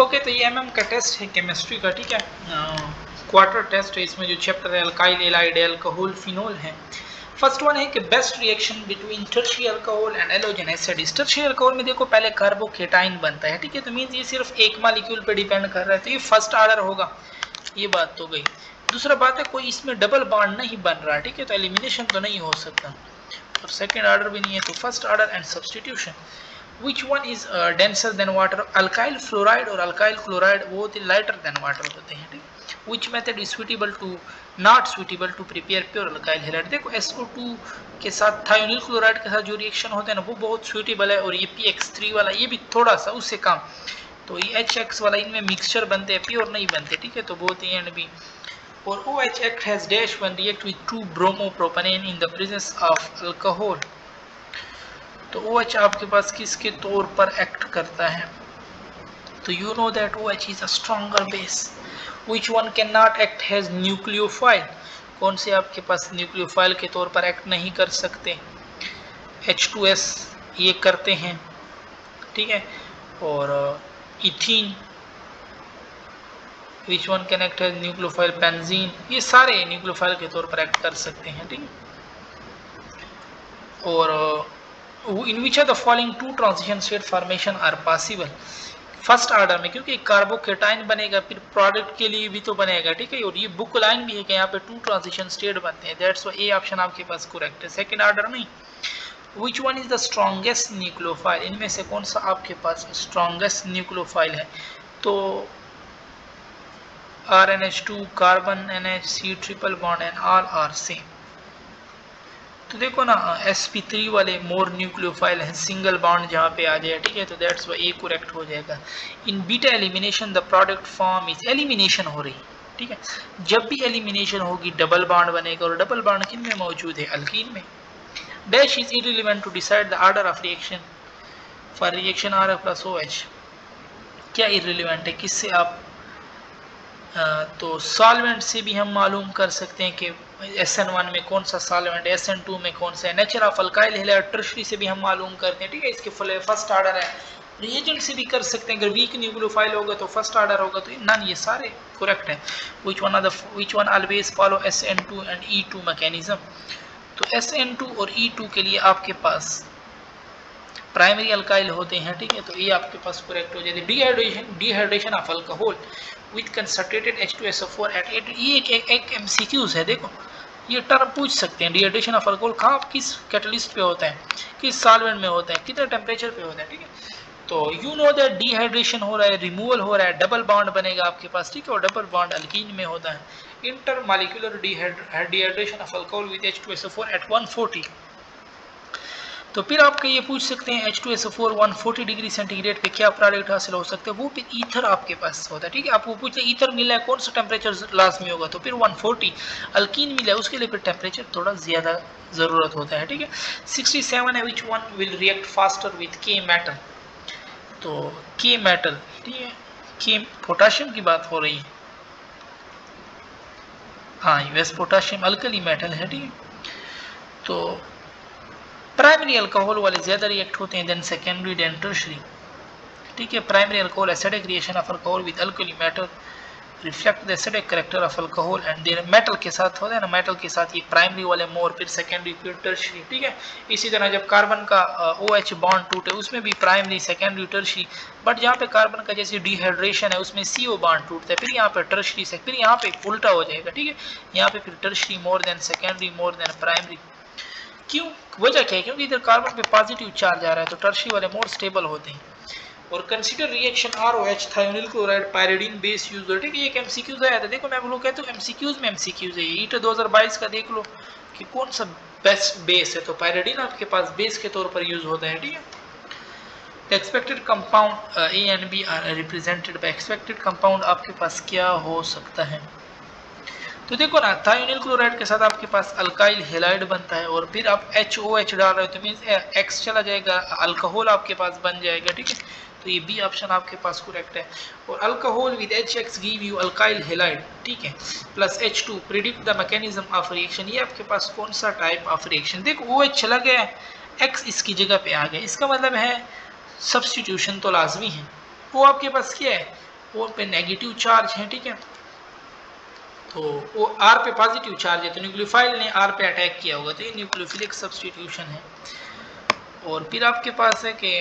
Okay, तो ये MM का टेस्ट है केमिस्ट्री का, ठीक है, क्वार्टर टेस्ट है। इसमें जो चैप्टर है अल्काइल एलाइड अल्कोहल फिनोल है। फर्स्ट वन है कि best reaction between tertiary alcohol and halogen acid. Tertiary alcohol में देखो पहले कार्बोकेटाइन बनता है, ठीक है, तो मींस ये सिर्फ एक मॉलिक्यूल पे डिपेंड कर रहा है, तो ये फर्स्ट ऑर्डर होगा, ये बात तो गई। दूसरा बात है कोई इसमें डबल बॉन्ड नहीं बन रहा, ठीक है, तो एलिमिनेशन तो नहीं हो सकता, और सेकेंड ऑर्डर भी नहीं है, तो first order and substitution. Which one is denser than water? Alkyl fluoride और alkyl chloride वो lighter than water होते हैं, ठीक। Which method is suitable to not suitable to prepare pure alkyl halide? देखो SO2 के साथ थायोनिल क्लोराइड के साथ जो रिएक्शन होते हैं ना वो बहुत सुइटेबल है, और ये PX3 वाला ये भी थोड़ा सा उससे कम, तो ये HX वाला इनमें मिक्सचर बनते हैं, प्योर नहीं बनते, ठीक है, तो बोथ ए एंड बी। और OH act has dash when react with 2 bromopropanane in the presence of alcohol। तो OH आपके पास किसके तौर पर एक्ट करता है? तो you know that OH is a stronger base. Which one can not act has nucleophile? कौन से आपके पास न्यूक्लियोफाइल के तौर पर एक्ट नहीं कर सकते? H2S ये करते हैं, ठीक है, और ethene. Which one can act has nucleophile? Benzene. ये सारे न्यूक्लियोफाइल के तौर पर एक्ट कर सकते हैं, ठीक है। और in which of the following two transition state formation are possible? First order में, क्योंकि कार्बोकेटाइन बनेगा फिर प्रोडक्ट के लिए भी तो बनेगा, ठीक है, और ये बुक लाइन भी है कि यहाँ पे 2 ट्रांजिशन स्टेट बनते हैं, दैट्स व्हाई ए ऑप्शन आपके पास करेक्ट है, सेकंड ऑर्डर नहीं। Which one is the strongest nucleophile? इनमें से कौन सा आपके पास स्ट्रॉन्गेस्ट न्यूक्लियोफाइल है? तो RNH2 carbon NH C triple bond and all are same. तो देखो ना sp3 वाले मोर न्यूक्लियोफाइल है, सिंगल बॉन्ड जहाँ पे आ जाए, ठीक है, तो दैट्स व्हाई ए करेक्ट हो जाएगा। In beta elimination the product form is, elimination हो रही, ठीक है, जब भी एलिमिनेशन होगी डबल बॉन्ड बनेगा, और डबल बॉन्ड किन में मौजूद है? अल्कीन में। Dash is irrelevant to decide the order of reaction for reaction RF plus OH। क्या इररिलेवेंट है, किससे आप तो सॉल्वेंट से भी हम मालूम कर सकते हैं कि SN1 में कौन सा सॉल्वेंट, SN2 में कौन सा है। Nature of alkyl halide tertiary से भी हम मालूम करते हैं, ठीक है, इसके फर्स्ट ऑर्डर है। रिएजेंट से भी कर सकते हैं, अगर वीक न्यूक्लियोफाइल होगा तो फर्स्ट ऑर्डर होगा, तो नन, ये सारे करेक्ट है। Which one always follow SN2 and E2 mechanism? तो SN2 और E2 के लिए आपके पास प्राइमरी अल्काइल होते हैं, ठीक है, तो ये आपके पास करेक्ट हो जाते हैं। Dehydration of alcohol with concentrated H2SO4 at 8, ये एक MCQs है, देखो ये टर्म पूछ सकते हैं। डिहाइड्रेशन ऑफ अल्कोहल कहाँ, किस कैटलिस्ट पे होता है, किस सॉल्वेंट में होता है, कितने टेम्परेचर पे होता है, ठीक है। तो यू नो दैट डिहाइड्रेशन हो रहा है, रिमूवल हो रहा है, डबल बॉन्ड बनेगा आपके पास, ठीक है, और डबल बॉन्ड अल्कीन में होता है। Intermolecular dehydration of alcohol with H2SO4 at 140। तो फिर आपके ये पूछ सकते हैं H2SO4 140 डिग्री सेंटीग्रेड पे क्या प्रोडक्ट हासिल हो सकते हैं? वो फिर ईथर आपके पास होता है, ठीक है, आपको पूछे ईथर मिला है कौन सा टेम्परेचर लाजमी होगा, तो फिर 140। अल्कीन मिला है उसके लिए फिर टेम्परेचर थोड़ा ज़्यादा ज़रूरत होता है, ठीक है। 67 है which one will react faster with के मेटल? तो के मेटल, ठीक है, के पोटाशियम की बात हो रही है, हाँ, US पोटाशियम अल्कली मेटल है, ठीक है। तो प्राइमरी अल्कोहल वाले ज़्यादा रिएक्ट होते हैं देन सेकेंडरी देन टर्शियरी, ठीक है। Primary alcohol acidic reaction of alcohol with alkali metal reflect the acidic character of alcohol and then metal के साथ होता है ना, मेटल के साथ ये प्राइमरी वाले मोर, फिर सेकेंडरी, फिर टर्शियरी, ठीक है। इसी तरह जब कार्बन का OH बॉन्ड टूटे उसमें भी प्राइमरी, सेकेंडरी, टर्शियरी, बट जहाँ पे कार्बन का जैसे डिहाइड्रेशन है उसमें CO बॉन्ड टूटता है, फिर यहाँ पे टर्शियरी से, फिर यहाँ पे उल्टा हो जाएगा, ठीक है, यहाँ पे फिर tertiary more than secondary more than primary. क्यों, वजह क्या है? क्योंकि इधर कार्बन पे पॉजिटिव चार्ज आ रहा है, तो टर्शियरी वाले मोर स्टेबल होते हैं। और consider reaction ROH thionyl chloride pyridine base use, ठीक है, ये एक MCQs आया था, देखो मैं बोलूँ कहता हूँ MCQs में MCQs है। ईटर 2022 का देख लो कि कौन सा बेस्ट बेस है, तो पायरिडीन आपके पास बेस के तौर पर यूज होता है, ठीक है। The expected compound A and B are represented by, expected compound आपके पास क्या हो सकता है? तो देखो ना थायोनिल क्लोराइड के साथ आपके पास अल्काइल हैलाइड बनता है, और फिर आप HOH डाल रहे हो तो मीन्स X चला जाएगा, अल्कोहल आपके पास बन जाएगा, ठीक है, तो ये बी ऑप्शन आपके पास करेक्ट है। और alcohol with HX give you alkyl halide, ठीक है, plus H2 predict the mechanism of reaction, ये आपके पास कौन सा टाइप ऑफ रिएक्शन? देखो OH चला गया, X इसकी जगह पे आ गया, इसका मतलब है सब्स्टिट्यूशन तो लाजमी है। वो आपके पास क्या है? O पे नेगेटिव चार्ज है, ठीक है, तो वो R पे पॉजिटिव चार्ज है, तो न्यूक्लियोफाइल ने R पे अटैक किया होगा, तो ये न्यूक्लियोफिलिक सब्स्टिट्यूशन है। और फिर आपके पास है कि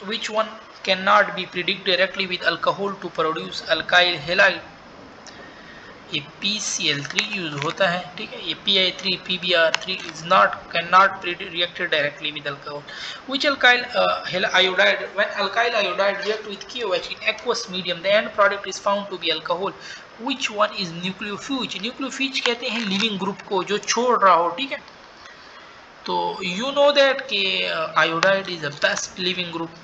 which one cannot be predicted directly with alcohol to produce alkyl halide, ये PCl3 यूज होता है, ठीक है, ये Pi3 PBr3 is not cannot be reacted directly with alcohol. Which alkyl iodide, when alkyl iodide react with KOH in aqueous medium, the end product is found to be alcohol. Which one is nucleophage? Nucleophage कहते हैं leaving group को जो छोड़ रहा हो, ठीक है, तो you know that कि iodide is the best living group,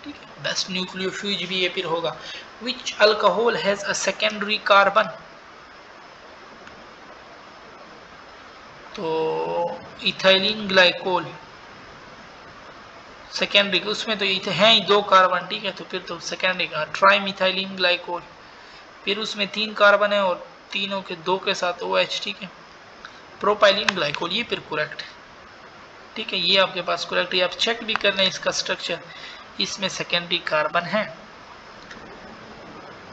ठीक है, बेस्ट न्यूक्लियोफिज भी ये फिर होगा। Which alcohol has a secondary carbon? तो इथाइलिन ग्लाइकोल सेकेंडरी, उसमें तो है ही 2 कार्बन, ठीक है, तो फिर तो सेकेंडरी का ट्राइमिथाइलिन ग्लाइकोल, फिर उसमें 3 कार्बन है और तीनों के 2 के साथ OH, ठीक है, प्रोपाइलिन ग्लाइकोल, ये फिर करेक्ट है, ठीक है, ये आपके पास करेक्ट है। आप चेक भी कर लें इसका स्ट्रक्चर, इसमें सेकेंडरी कार्बन है।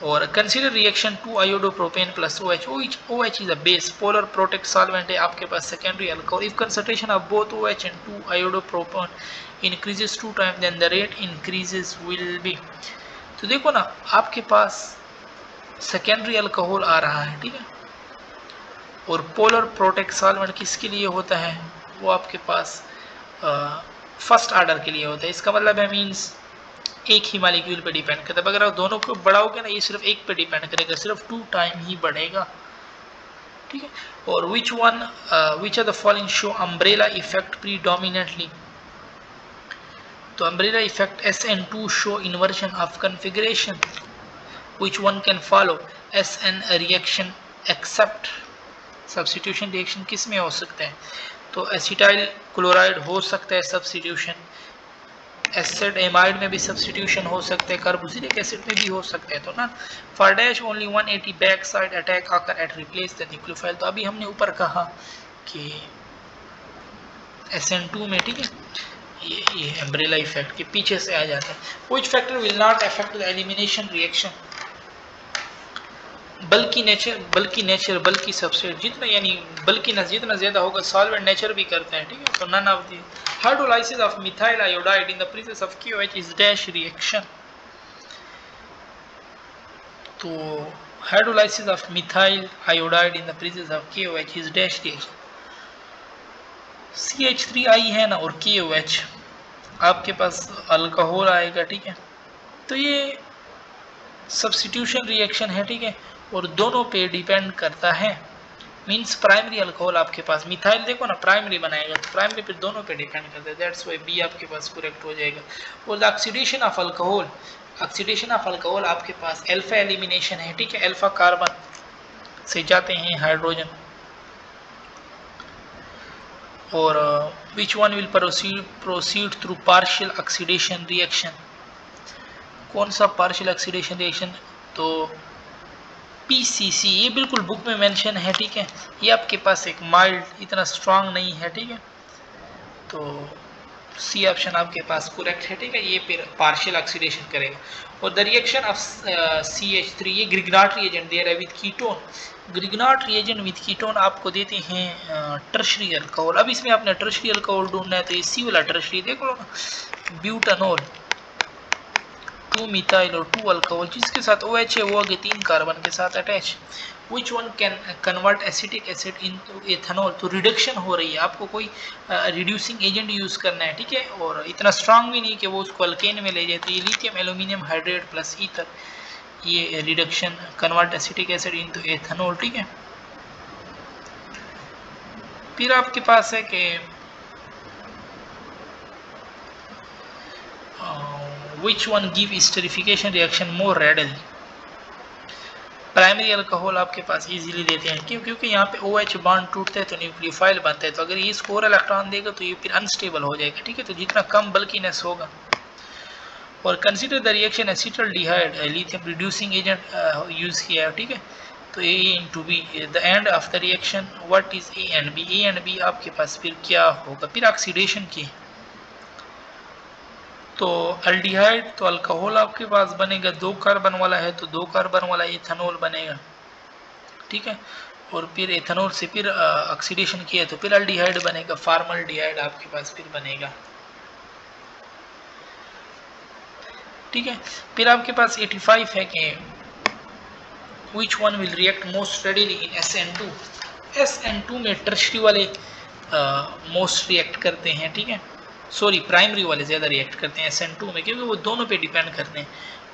और consider reaction 2 iodopropane plus OH, OH is a base, polar protic solvent है आपके पास secondary alcohol. If concentration of both OH and 2 iodopropane increases 2 time then the rate increases will be, तो देखो ना आपके पास सेकेंडरी अल्कोहल आ रहा है, ठीक है, और पोलर प्रोटेक्ट सॉल्वेंट किसके लिए होता है, वो आपके पास फर्स्ट ऑर्डर के लिए होता है। इसका मतलब है मीन्स एक ही मॉलिक्यूल पे डिपेंड करता है। अगर आप दोनों को बढ़ाओगे ना, ये सिर्फ एक पे डिपेंड करेगा, सिर्फ 2 टाइम ही बढ़ेगा, ठीक है। और which are the following show umbrella effect predominantly, तो umbrella effect SN2 show inversion of configuration. Which one can follow SN reaction except, substitution reaction किस में हो सकता है, तो एसिटाइल क्लोराइड हो सकता है सब्स्टिट्यूशन, एसिड एमाइड में भी सब्स्टिट्यूशन हो सकता है, कार्बोक्सिलिक एसिड में भी हो सकता है, तो ना for dash only 180 back side attack आकर एट रिप्लेस द न्यूक्लियोफाइल, तो अभी हमने ऊपर कहा कि SN2 में, ठीक है, ये अम्ब्रेला इफेक्ट के पीछे से आ जाता है। Which factor will not affect the elimination reaction, bulky substrate जितना, यानी बल्किनेस जितना ज्यादा होगा सॉल्वेंट नेचर भी करता है, ठीक है, तो none of the hydrolysis of methyl iodide in the presence of KOH is dash reaction, तो hydrolysis of methyl iodide in the presence of KOH is dash reaction. CH3I है ना और KOH आपके पास अल्कोहल आएगा, ठीक है, तो ये सब्स्टिट्यूशन रिएक्शन है, ठीक है, और दोनों पे डिपेंड करता है, मींस प्राइमरी अल्कोहल आपके पास मिथाइल देखो ना प्राइमरी बनाएगा, तो प्राइमरी पे दोनों पे डिपेंड करता है, दैट्स व्हाई बी आपके पास करेक्ट हो जाएगा। और the oxidation of alcohol, oxidation of alcohol आपके पास अल्फा एलिमिनेशन है, ठीक है, अल्फा कार्बन से जाते हैं हाइड्रोजन, और which one will proceed through partial oxidation reaction, कौन सा पार्शियल ऑक्सीडेशन रिएक्शन, तो PCC, ये बिल्कुल बुक में मेंशन है, ठीक है, ये आपके पास एक माइल्ड, इतना स्ट्रांग नहीं है, ठीक है, तो C ऑप्शन आपके पास करेक्ट है, ठीक है, ये फिर पार्शियल ऑक्सीडेशन करेगा। और द रिएक्शन ऑफ CH3, ये ग्रिग्नाट रिएजेंट दे रहा है with ketone, ग्रिग्नाट reagent with ketone आपको देते हैं टर्शरी अल्कोहल। अब इसमें आपने टर्शरी अल्कोहल ढूंढना है, तो ये C वाला टर्शरी देख लो ना, ब्यूटानोल 2 मिथाइल और 2 अल्कोहल, जिसके साथ OH है वो आगे 3 कार्बन के साथ attach. Which one can convert acetic acid into ethanol, तो रिडक्शन हो रही है, आपको कोई रिड्यूसिंग एजेंट यूज करना है, ठीक है, और इतना स्ट्रांग भी नहीं कि वो उसको अल्केन में ले जाए, तो ये lithium aluminium hydrate plus ether, ये reduction convert acetic acid into ethanol, ठीक है। फिर आपके पास है कि which one give esterification reaction more readily, primary alcohol आपके पास इजीली देते हैं, क्यों, क्योंकि यहाँ पे OH बॉन्ड टूटता है तो न्यूक्लियोफाइल बनता है, तो अगर ये 4 इलेक्ट्रॉन देगा तो ये फिर अनस्टेबल हो जाएगा, ठीक है, तो जितना कम बल्कीनेस होगा। और consider the reaction acetaldehyde lithium reducing agent use किया है, ठीक है, तो A into B, the end of the reaction what is A and B, A and B आपके पास फिर क्या होगा, फिर ऑक्सीडेशन की, तो अल्डिहाइड तो अल्कोहल आपके पास बनेगा 2 कार्बन वाला है तो 2 कार्बन वाला इथेनॉल बनेगा, ठीक है। और फिर इथेनॉल से फिर ऑक्सीडेशन किया तो फिर अल्डिहाइड बनेगा, फॉर्मल्डिहाइड आपके पास फिर बनेगा, ठीक है। फिर आपके पास 85 है कि which one will react most readily in SN2। SN2 में टर्शरी वाले मोस्ट रिएक्ट करते हैं, ठीक है, सॉरी प्राइमरी वाले ज़्यादा रिएक्ट करते हैं SN2 में, क्योंकि वो दोनों पे डिपेंड करते हैं।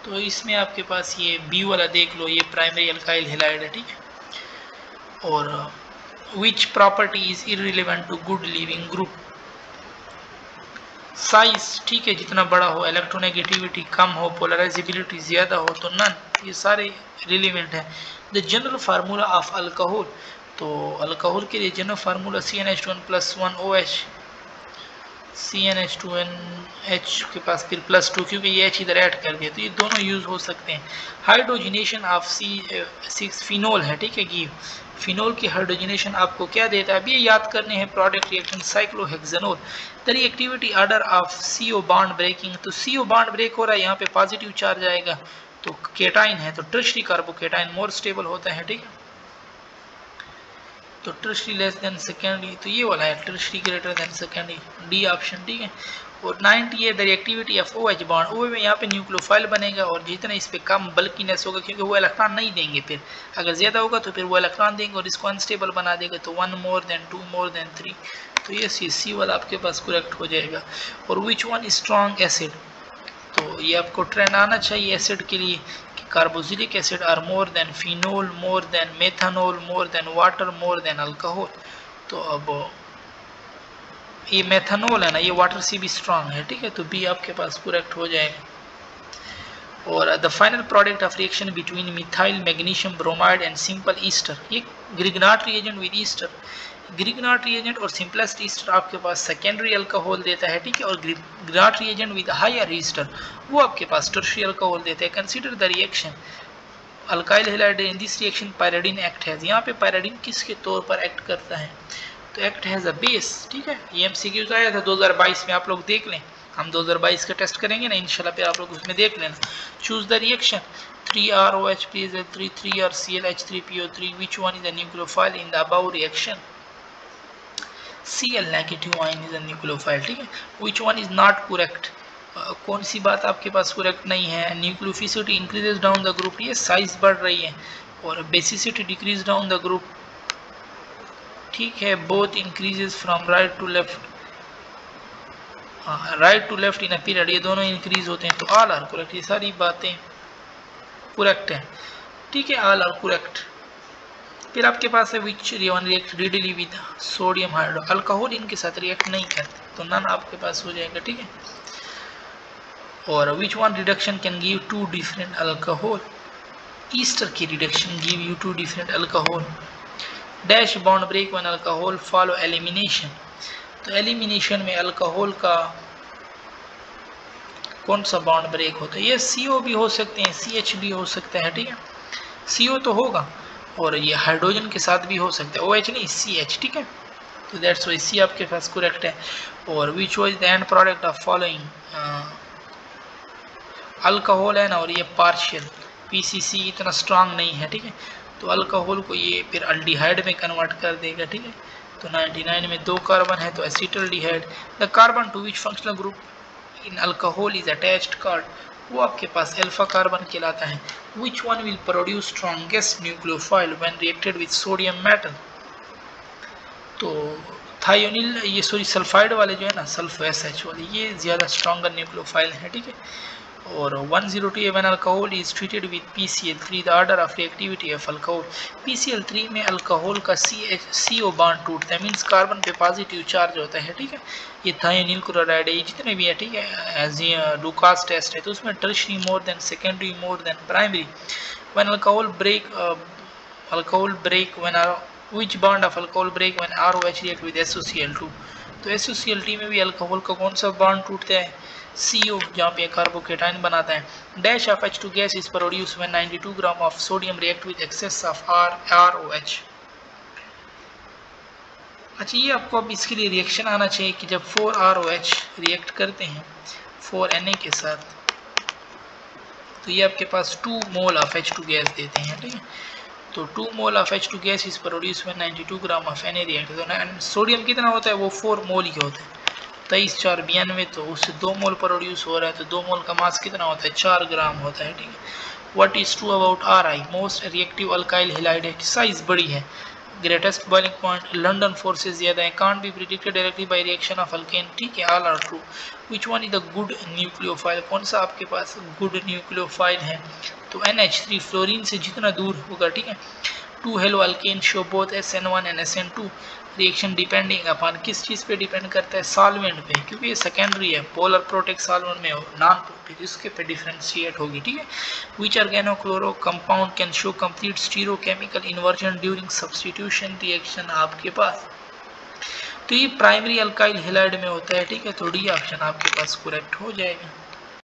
तो इसमें आपके पास ये बी वाला देख लो, ये प्राइमरी अल्काइल हैलाइड है, ठीक है। और which property is irrelevant to good leaving group, size, ठीक है, जितना बड़ा हो, इलेक्ट्रोनेगेटिविटी कम हो, पोलराइजेबिलिटी ज़्यादा हो तो नन, ये सारे रिलेवेंट है। The general formula of alcohol, तो अल्कोहल के लिए जनरल फार्मूला CnH2n+1OH, CnH2nH के पास फिर +2, क्योंकि ये H इधर ऐड कर दिया तो ये दोनों यूज़ हो सकते हैं। हाइड्रोजिनेशन ऑफ C6 फिनोल है, ठीक है, गिव फिनोल की हाइड्रोजिनेशन आपको क्या देता है, अब ये याद करने हैं product reaction cyclohexanol. The reactivity order of CO bond breaking, तो CO बॉन्ड ब्रेक हो रहा है, यहाँ पे पॉजिटिव चार्ज आएगा तो केटाइन है तो टर्शरी कार्बोकेटाइन मोर स्टेबल होता है, ठीक है। तो टर्शरी लेस देन सेकेंडरी, तो ये वाला है tertiary greater than secondary, D option, ठीक है। और 90 है the reactivity of OH bond, OH में यहाँ पे न्यूक्लियोफाइल बनेगा और जितना इस पे कम बल्कीनेस होगा, क्योंकि वो इलेक्ट्रॉन नहीं देंगे, फिर अगर ज़्यादा होगा तो फिर वो इलेक्ट्रॉन देंगे और इसको अनस्टेबल बना देगा, तो 1 more than 2 more than 3, तो ये सी वाला आपके पास करेक्ट हो जाएगा। और विच वन स्ट्रॉन्ग एसिड, तो ये आपको ट्रेंड आना चाहिए एसिड के लिए कि carboxylic acid are more than phenol, more than methanol, more than water, more than alcohol. तो अब ये मेथनॉल है ना, ये वाटर से भी स्ट्रांग है, ठीक है, तो बी आपके पास करेक्ट हो जाएगा। और the final product of reaction between methyl magnesium bromide and simple ester, ये Grignard reagent with ester, Grignard reagent और सिंपलेस्ट ईस्टर आपके पास सेकेंडरी अल्कोहल देता है, ठीक है, और Grignard reagent with higher ester वो आपके पास टर्शियरी अल्कोहल देता है। Consider the reaction alkyl halide, in this reaction pyridine act है, यहाँ पे पायरिडीन किसके तौर पर एक्ट करता है, तो एक्ट हैज अ बेस, ठीक है। ये MCQ आया था 2022 में, आप लोग देख लें, हम 2022 का टेस्ट करेंगे ना इंशाल्लाह, पे आप लोग उसमें देख लेना। Choose the reaction 3ROH PZ3 3RClH3PO3, which one is the nucleophile in the above reaction, Cl negative ion is a nucleophile, ठीक है। Which one is not correct, कौन सी बात आपके पास करेक्ट नहीं है, nucleophilicity increases down the group, ये साइज बढ़ रही है, और basicity decrease down the group, ठीक है, both increases from right to left, right to left in a period, ये दोनों इंक्रीज होते हैं, तो ऑल आर करेक्ट, ये सारी बातें करेक्ट है, ठीक है, ऑल आर करेक्ट। फिर आपके पास है which one react readily with sodium hydro, alcohol इनके साथ रिएक्ट नहीं करते, तो नन आपके पास हो जाएगा, ठीक है। और which one reduction can give 2 different alcohol, ester की reduction give you 2 different alcohol. Dash bond break one alcohol follow elimination, तो एलिमिनेशन में अल्कोहल का कौन सा बॉन्ड ब्रेक होता है, ये CO भी हो सकते हैं, CH भी हो सकता है, ठीक है, CO तो होगा, और ये हाइड्रोजन के साथ भी हो सकता है, OH नहीं CH, ठीक है, तो दैट्स वाई C आपके पास करेक्ट है। और which was the end product of following, alcohol है ना, और ये पार्शियल PCC इतना स्ट्रांग नहीं है, ठीक है, तो अल्कोहल को ये फिर अल्डिहाइड में कन्वर्ट कर देगा, ठीक है। तो 99 में 2 कार्बन है तो acetaldehyde, the carbon to which functional group in alcohol is attached card, वो आपके पास अल्फा कार्बन कहलाता है। Which one will produce strongest nucleophile when reacted with sodium metal, तो थायोनिल, ये सॉरी सल्फाइड वाले जो है ना, सल्फो SH वाले, ये ज़्यादा स्ट्रॉन्गर न्यूक्लियोफाइल है, ठीक है। और 102 when alcohol is treated with PCl3, the order of reactivity of alcohol, PCl3 में अल्कोहल का CO बॉन्ड टूटता है, मीन्स कार्बन पे पॉजिटिव चार्ज होता है, ठीक है। ये थायोनिल क्लोराइड है, ये जितने भी है, ठीक है, एज डुकास टेस्ट है, तो उसमें tertiary more than secondary more than primary. when alcohol break when which bond of alcohol break when ROH react with SOCl2, तो SOCl2 में भी अल्कोहल का कौन सा बॉन्ड टूटता है, CO, जहाँ पे कार्बोकेटाइन बनाता है। Dash of H2 gas is produce when 92 gram of sodium react with excess of ROH। अच्छा, ये आपको अब इसके लिए रिएक्शन आना चाहिए कि जब 4ROH रिएक्ट करते हैं, 4Na के साथ, तो ये आपके पास 2 मोल ऑफ H2 गैस देते हैं, ठीक है। तो 2 mole of H2 gas is produce when 92 gram of Na react. तो सोडियम कितना होता है, वो 4 मोल ही होता है, 23 4 92, तो उससे 2 मोल प्रोड्यूस हो रहा है, तो 2 मोल का मास कितना होता है, 4 ग्राम होता है, ठीक है। What is true about Ri, most reactive alkyl halide है, साइज बड़ी है, greatest boiling point, London forces ज्यादा है, can't be predicted directly by reaction of alkane, ठीक है, all are true. Which one is the good nucleophile, कौन सा आपके पास गुड न्यूक्लियोफाइल है, तो NH3 फ्लोरीन से जितना दूर होगा, ठीक है। 2 hello alkane show both SN1 and SN2 reaction depending upon, किस चीज़ पे डिपेंड करता है, सॉल्वेंट पे, क्योंकि ये सेकेंडरी है, पोलर प्रोटेक्ट सॉल्वेंट में हो, नॉन प्रोटेक्ट इसके पे डिफरेंशिएट होगी, ठीक है। Which organochloro compound can show complete stereochemical inversion during substitution reaction, आपके पास तो ये प्राइमरी अल्काइल हैलाइड में होता है, ठीक है। तो डी ऑप्शन आपके पास करेक्ट हो जाएगा।